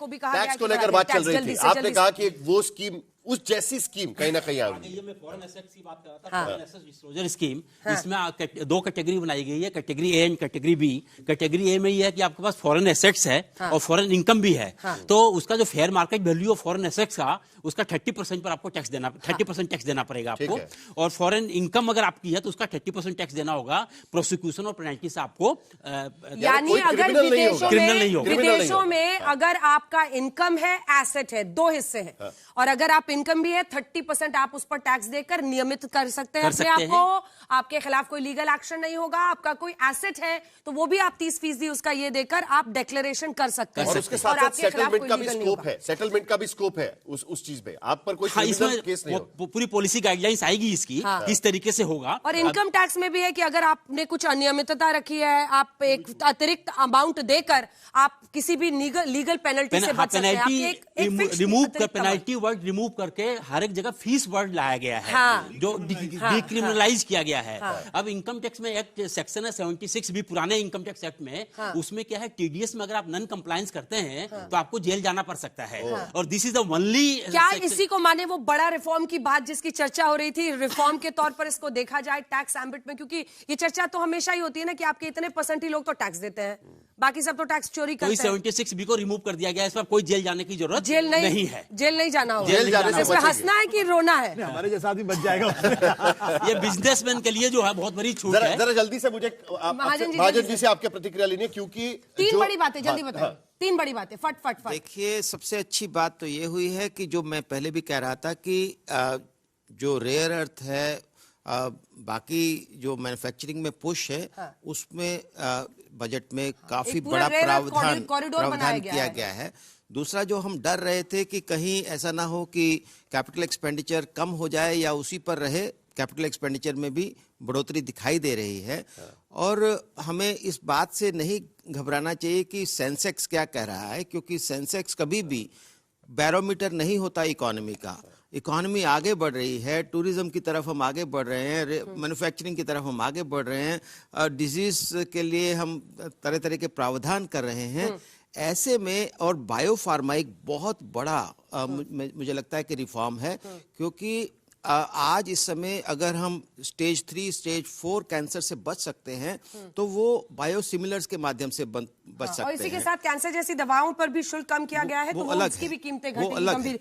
को भी कहा टैक्स को लेकर बात चल रही थी, आपने कहा कि वो स्कीम उस जैसी स्कीम कहीं ना कहीं आ गई। ये मैं फॉरेन एसेट्स की बात कर रहा था, फॉरेन एसेट्स डिस्क्लोजर स्कीम। इसमें दो कैटेगरी बनाई गई है, category A and category B. Category A में ये है कि आपके पास फॉरेन एसेट्स है और फॉरेन इनकम भी है, तो उसका जो fair market value of foreign assets का उसका 30% पर आपको टैक्स देना 30% टैक्स देना पड़ेगा आपको। और फॉरेन इनकम अगर आपकी है तो उसका 30% टैक्स देना होगा। प्रोसिक्यूशन और पेनल्टी से आपको यानी अगर विदेशों में अगर आपका इनकम है, एसेट है, दो हिस्से हैं, और अगर आप इनकम भी है 30% आप उस पर टैक्स देकर नियमित कर सकते हैं अपने आप को। आपके खिलाफ कोई लीगल एक्शन नहीं होगा। आपका कोई एसेट है तो वो भी आप 30% उसका ये देकर आप डिक्लेरेशन कर सकते हैं। और उसके साथ साथ सेटलमेंट का भी स्कोप है, सेटलमेंट का भी स्कोप है उस चीज में। आप पर कोई क्रिमिनल केस नहीं हो। पूरी पॉलिसी गाइडलाइंस आएगी इसकी, किस तरीके से होगा। और इनकम टैक्स में भी है कि अगर आपने कुछ अनियमितता रखी है, आप एक अतिरिक्त अमाउंट देकर आप किसी भी लीगल पेनल्टी से बच सकते हैं। पेनल्टी वर्ड रिमूव करके हर एक जगह फीस वर्ड लाया गया है, जो डिक्रिमिनलाइज किया गया है। अब इनकम टैक्स में एक सेक्शन है 76 भी पुराने इनकम टैक्स एक्ट में, उसमें क्या है, टीडीएस में अगर आप नॉन कंप्लायंस करते हैं तो आपको जेल जाना पड़ सकता है। और दिस इज द ओनली। क्या इसी को माने वो बड़ा रिफॉर्म की बात जिसकी चर्चा हो रही थी, रिफॉर्म के तौर पर इसको देखा जाए टैक्स एम्बिट में? क्योंकि ये चर्चा तो हमेशा ही होती है ना कि आपके इतने % ही लोग तो टैक्स देते हैं, बाकी सब तो टैक्स चोरी करते हैं। 76 बी को रिमूव कर दिया गया है, इस पर कोई जेल जाने की जरूरत नहीं है। जेल नहीं जाना होगा। जेल जाने से इसमें हंसना है कि रोना है? हमारे जैसा आदमी बच जाएगा। ये बिजनेसमैन के लिए जो है बहुत बड़ी छूट है। जरा जल्दी से मुझे महाजन जी से आपके प्रतिक्रिया लेनी है, क्योंकि 3 बड़ी बातें जल्दी बताओ। 3 बड़ी बातें फट। देखिए, सबसे अच्छी बात तो ये हुई है कि जो मैं पहले भी कह रहा था कि जो रेयर अर्थ है, बाकी जो मैन्युफैक्चरिंग में पुश है, उसमें बजट में काफी बड़ा प्रावधान किया गया है। दूसरा, जो हम डर रहे थे कि कहीं ऐसा ना हो कि कैपिटल एक्सपेंडिचर कम हो जाए या उसी पर रहे, कैपिटल एक्सपेंडिचर में भी बढ़ोतरी दिखाई दे रही है। और हमें इस बात से नहीं घबराना चाहिए कि सेंसेक्स क्या कह रहा है, क्योंकि सेंसेक्स कभी भी बैरोमीटर नहीं होता इकोनॉमी का। इकोनॉमी आगे बढ़ रही है, टूरिज्म की तरफ हम आगे बढ़ रहे हैं, मैन्युफैक्चरिंग की तरफ हम आगे बढ़ रहे हैं, डिजीज के लिए हम तरह तरह के प्रावधान कर रहे हैं। ऐसे में और बायोफार्मा एक बहुत बड़ा मुझे लगता है कि रिफॉर्म है, क्योंकि आज इस समय अगर हम स्टेज 3, स्टेज 4 कैंसर से बच सकते हैं तो वो बायोसिमिलर्स के माध्यम से बच सकते हैं। और इसी के साथ कैंसर जैसी दवाओं पर भी शुल्क कम किया गया है, तो वो उसकी भी कीमतें घटेंगी।